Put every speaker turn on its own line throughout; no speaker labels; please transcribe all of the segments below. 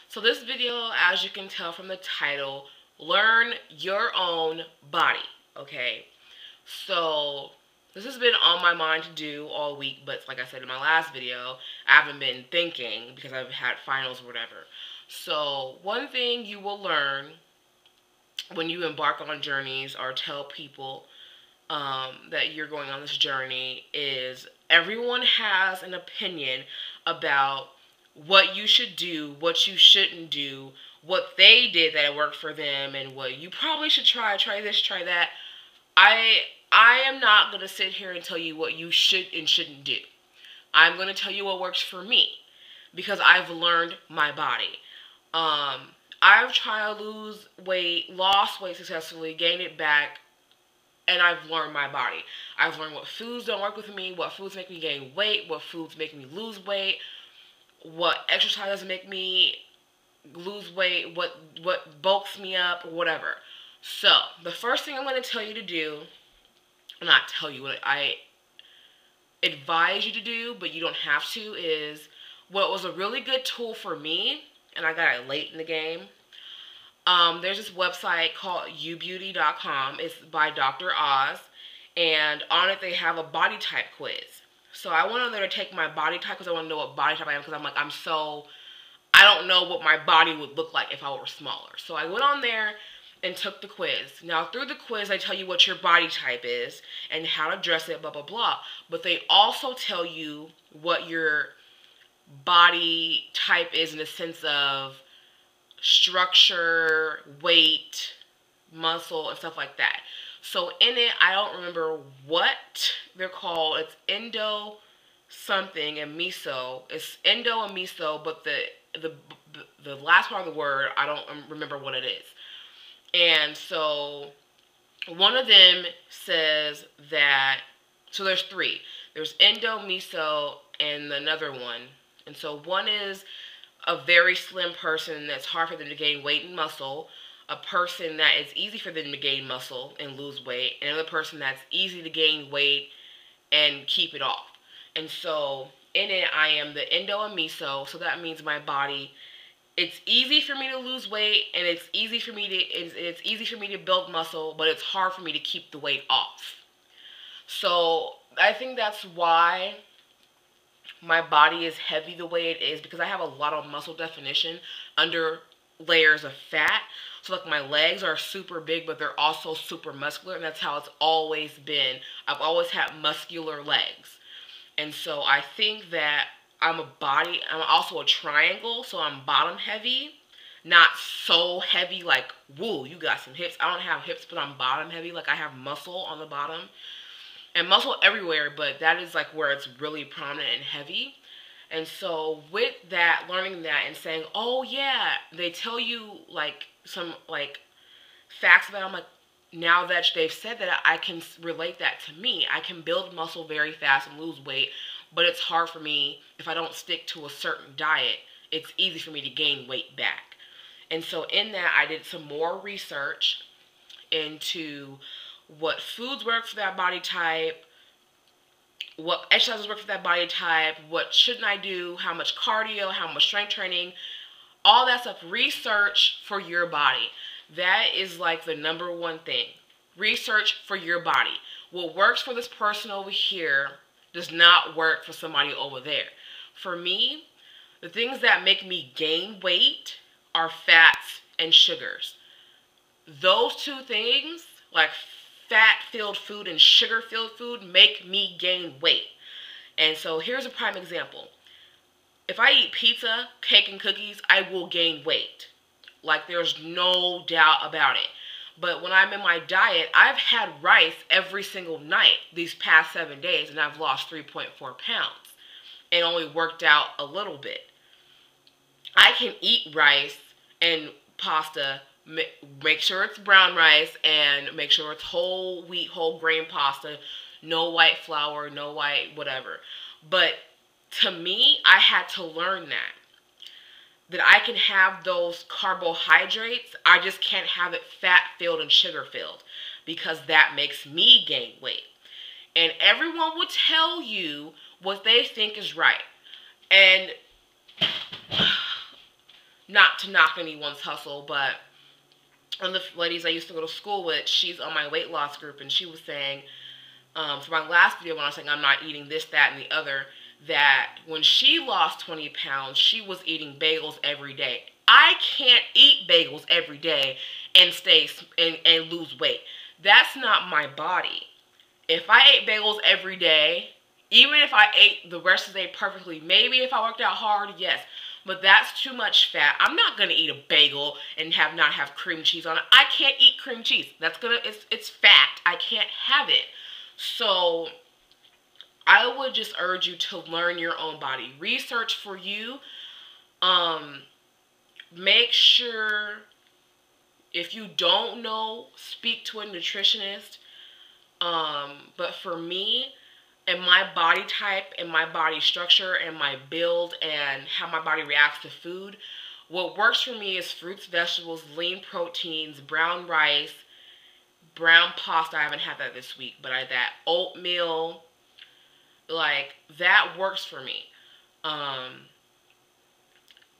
So this video, as you can tell from the title, learn your own body, okay? So this has been on my mind to do all week, but like I said in my last video, I haven't been thinking because I've had finals or whatever. So one thing you will learn when you embark on journeys or tell people that you're going on this journey is everyone has an opinion about what you should do, what you shouldn't do, what they did that worked for them, and what you probably should try this, try that. I am not going to sit here and tell you what you should and shouldn't do. I'm going to tell you what works for me because I've learned my body. I've tried to lose weight, lost weight successfully, gained it back, and I've learned my body. I've learned what foods don't work with me, what foods make me gain weight, what foods make me lose weight, what exercise make me lose weight, what bulks me up, or whatever. So, the first thing I'm going to tell you to do, not tell you, what I advise you to do, but you don't have to, is what was a really good tool for me, and I got it late in the game. There's this website called youbeauty.com. It's by Dr. Oz, and on it they have a body type quiz. So I went on there to take my body type because I want to know what body type I am, because I'm like, I don't know what my body would look like if I were smaller. So I went on there and took the quiz. Now through the quiz they tell you what your body type is and how to dress it, blah blah blah. But they also tell you what your body type is in the sense of structure, weight, muscle, and stuff like that. So in it, I don't remember what they're called. It's endo something and meso. It's endo and meso, but the last part of the word, I don't remember what it is. And so one of them says that, so there's three. There's endo, meso, and another one. And so one is a very slim person that's hard for them to gain weight and muscle, a person that is easy for them to gain muscle and lose weight, and another person that's easy to gain weight and keep it off. And so in it, I am the endo and meso, so that means my body, it's easy for me to lose weight, and it's easy for me to build muscle, but it's hard for me to keep the weight off. So I think that's why my body is heavy the way it is, because I have a lot of muscle definition under layers of fat. So like my legs are super big, but they're also super muscular, and that's how it's always been. I've always had muscular legs. And so I think that I'm also a triangle, so I'm bottom heavy. Not so heavy like, woo, you got some hips. I don't have hips, but I'm bottom heavy. Like I have muscle on the bottom. And muscle everywhere, but that is like where it's really prominent and heavy. And so with that, learning that and saying, oh yeah, they tell you like some like facts about it. I'm like, now that they've said that, I can relate that to me. I can build muscle very fast and lose weight, but it's hard for me if I don't stick to a certain diet. It's easy for me to gain weight back. And so in that, I did some more research into what foods work for that body type, what exercises work for that body type, what shouldn't I do, how much cardio, how much strength training, all that stuff. Research for your body. That is like the number one thing. Research for your body. What works for this person over here does not work for somebody over there. For me, the things that make me gain weight are fats and sugars. Those two things, like fat-filled food and sugar-filled food, make me gain weight. And so here's a prime example. If I eat pizza, cake, and cookies, I will gain weight. Like there's no doubt about it. But when I'm in my diet, I've had rice every single night these past 7 days, and I've lost 3.4 pounds and only worked out a little bit. I can eat rice and pasta, make sure it's brown rice, and make sure it's whole wheat, whole grain pasta, no white flour, no white whatever. But to me, I had to learn that I can have those carbohydrates. I just can't have it fat-filled and sugar-filled, because that makes me gain weight. And everyone will tell you what they think is right. And not to knock anyone's hustle, but one of the ladies I used to go to school with, she's on my weight loss group, and she was saying, for my last video when I was saying I'm not eating this, that, and the other, that when she lost 20 pounds, she was eating bagels every day. I can't eat bagels every day and and lose weight. That's not my body. If I ate bagels every day, even if I ate the rest of the day perfectly, maybe if I worked out hard, yes. But that's too much fat. I'm not gonna eat a bagel and not have cream cheese on it. I can't eat cream cheese. It's fat. I can't have it. So I would just urge you to learn your own body. Research for you. Make sure, if you don't know, speak to a nutritionist. But for me, and my body type and my body structure and my build and how my body reacts to food, what works for me is fruits, vegetables, lean proteins, brown rice, brown pasta. I haven't had that this week, but that oatmeal, like, that works for me.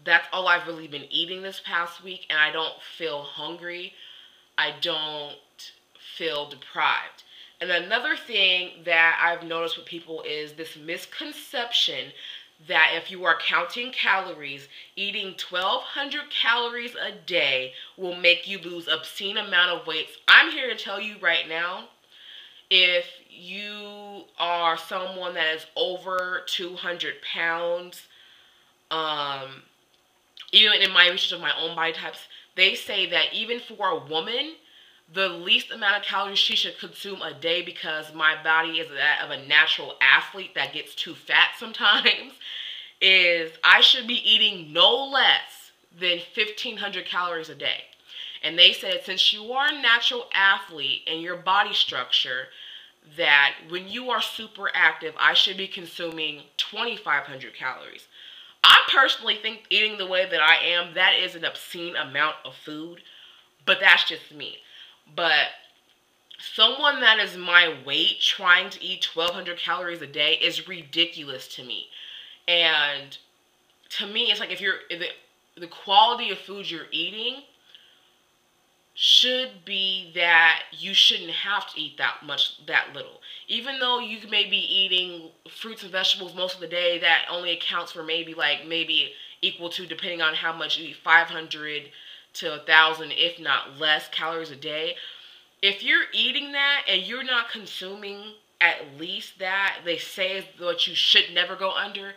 That's all I've really been eating this past week, and I don't feel hungry. I don't feel deprived. And another thing that I've noticed with people is this misconception that if you are counting calories, eating 1,200 calories a day will make you lose obscene amount of weight. I'm here to tell you right now, if you are someone that is over 200 pounds, even in my research of my own body types, they say that even for a woman, the least amount of calories she should consume a day, because my body is that of a natural athlete that gets too fat sometimes, is I should be eating no less than 1,500 calories a day. And they said, since you are a natural athlete and your body structure, that when you are super active, I should be consuming 2,500 calories. I personally think eating the way that I am, that is an obscene amount of food, but that's just me. But someone that is my weight trying to eat 1,200 calories a day is ridiculous to me. And to me, it's like, if the quality of food you're eating should be that you shouldn't have to eat that little. Even though you may be eating fruits and vegetables most of the day, that only accounts for maybe equal to, depending on how much you eat, 500 to 1,000, if not less, calories a day. If you're eating that and you're not consuming at least that, they say what you should never go under.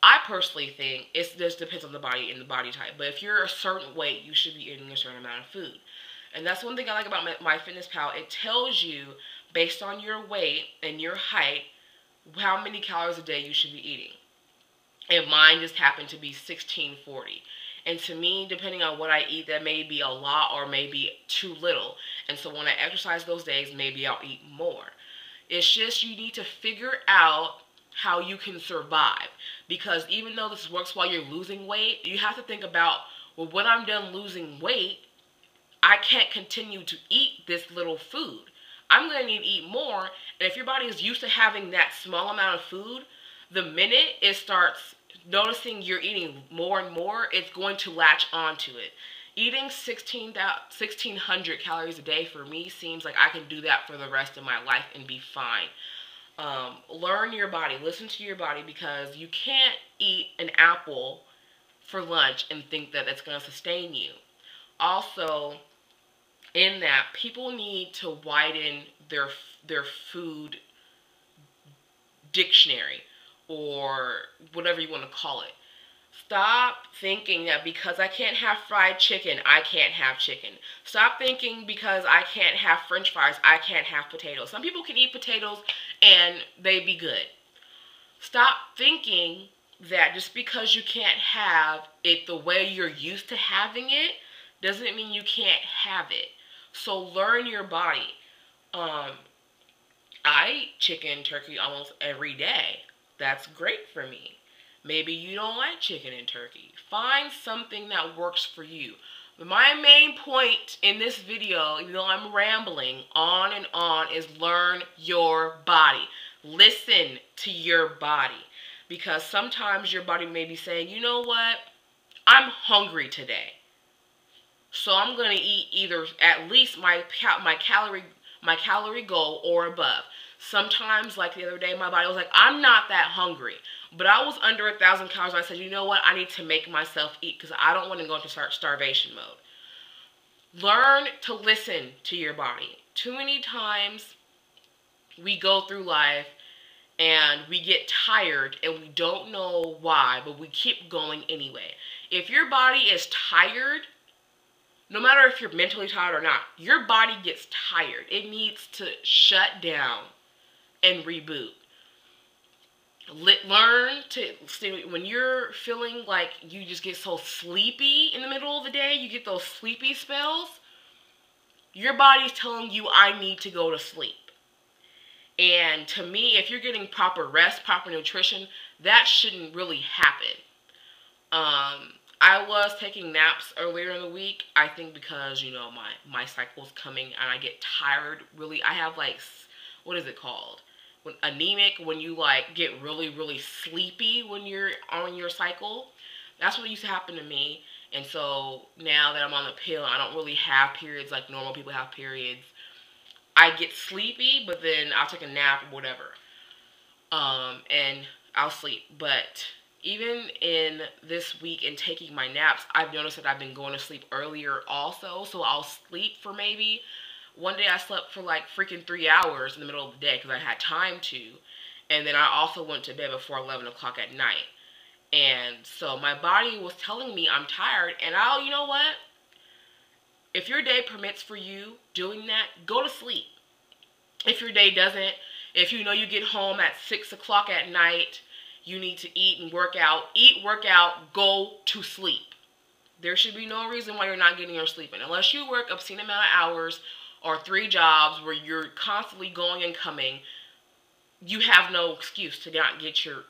I personally think it just depends on the body and the body type. But if you're a certain weight, you should be eating a certain amount of food. And that's one thing I like about MyFitnessPal. It tells you, based on your weight and your height, how many calories a day you should be eating. And mine just happened to be 1,640. And to me, depending on what I eat, that may be a lot or maybe too little. And so when I exercise those days, maybe I'll eat more. It's just, you need to figure out how you can survive. Because even though this works while you're losing weight, you have to think about, well, when I'm done losing weight, I can't continue to eat this little food. I'm going to need to eat more. And if your body is used to having that small amount of food, the minute it starts noticing you're eating more and more, it's going to latch onto it. Eating 1,600 calories a day for me seems like I can do that for the rest of my life and be fine. Learn your body. Listen to your body, because you can't eat an apple for lunch and think that it's going to sustain you. Also, in that, people need to widen their food dictionary, or whatever you want to call it. Stop thinking that because I can't have fried chicken, I can't have chicken. Stop thinking because I can't have French fries, I can't have potatoes. Some people can eat potatoes and they be good. Stop thinking that just because you can't have it the way you're used to having it, doesn't mean you can't have it. So learn your body. I eat chicken and turkey almost every day. That's great for me. Maybe you don't like chicken and turkey. Find something that works for you. But my main point in this video, even though I'm rambling on and on, is learn your body. Listen to your body. Because sometimes your body may be saying, you know what? I'm hungry today. So I'm going to eat either at least my calorie goal or above. Sometimes, like the other day, my body was like, I'm not that hungry. But I was under 1,000 calories. I said, you know what? I need to make myself eat because I don't want to go into starvation mode. Learn to listen to your body. Too many times we go through life and we get tired and we don't know why, but we keep going anyway. If your body is tired, no matter if you're mentally tired or not, your body gets tired. It needs to shut down and reboot. Learn to, when you're feeling like you just get so sleepy in the middle of the day, you get those sleepy spells, your body's telling you, I need to go to sleep. And to me, if you're getting proper rest, proper nutrition, that shouldn't really happen. I was taking naps earlier in the week, I think because, you know, my cycle's coming and I get tired, really. I have like, what is it called? When anemic, when you like get really, really sleepy when you're on your cycle. That's what used to happen to me. And so now that I'm on the pill, I don't really have periods like normal people have periods. I get sleepy, but then I'll take a nap or whatever. And I'll sleep. But even in this week and taking my naps, I've noticed that I've been going to sleep earlier also. So I'll sleep for maybe, one day I slept for like freaking 3 hours in the middle of the day because I had time to. And then I also went to bed before 11 o'clock at night. And so my body was telling me I'm tired. And you know what? If your day permits for you doing that, go to sleep. If your day doesn't, if you know you get home at 6 o'clock at night, you need to eat and work out. Eat, work out, go to sleep. There should be no reason why you're not getting your sleep in. Unless you work obscene amount of hours or 3 jobs where you're constantly going and coming, you have no excuse to not get your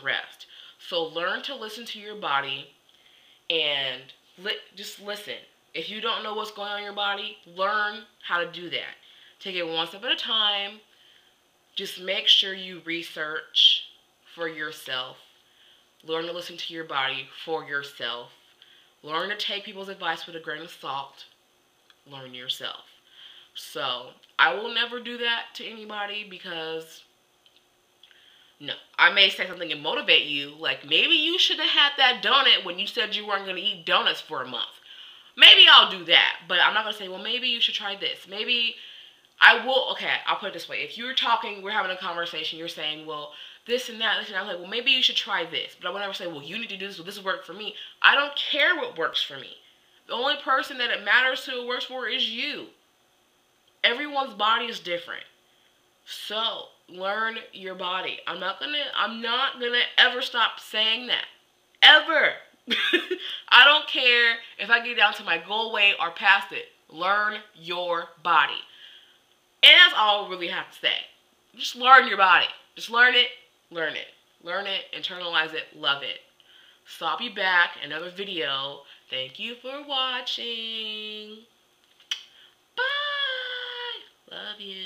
rest. So learn to listen to your body and just listen. If you don't know what's going on in your body, learn how to do that. Take it one step at a time. Just make sure you research for yourself. Learn to listen to your body for yourself. Learn to take people's advice with a grain of salt. Learn yourself. So, I will never do that to anybody because, no, I may say something and motivate you. Like, maybe you should have had that donut when you said you weren't going to eat donuts for a month. Maybe I'll do that, but I'm not going to say, well, maybe you should try this. Maybe I will, okay, I'll put it this way. If you're talking, we're having a conversation, you're saying, well, this and that, I'm like, well, maybe you should try this. But I would never say, well, you need to do this, well, this worked for me. I don't care what works for me. The only person that it matters to it works for is you. Everyone's body is different. So, learn your body. I'm not gonna ever stop saying that. Ever. I don't care if I get down to my goal weight or past it. Learn your body. And that's all I really have to say. Just learn your body. Just learn it, learn it. Learn it, internalize it, love it. So I'll be back, another video. Thank you for watching. Bye. Love you.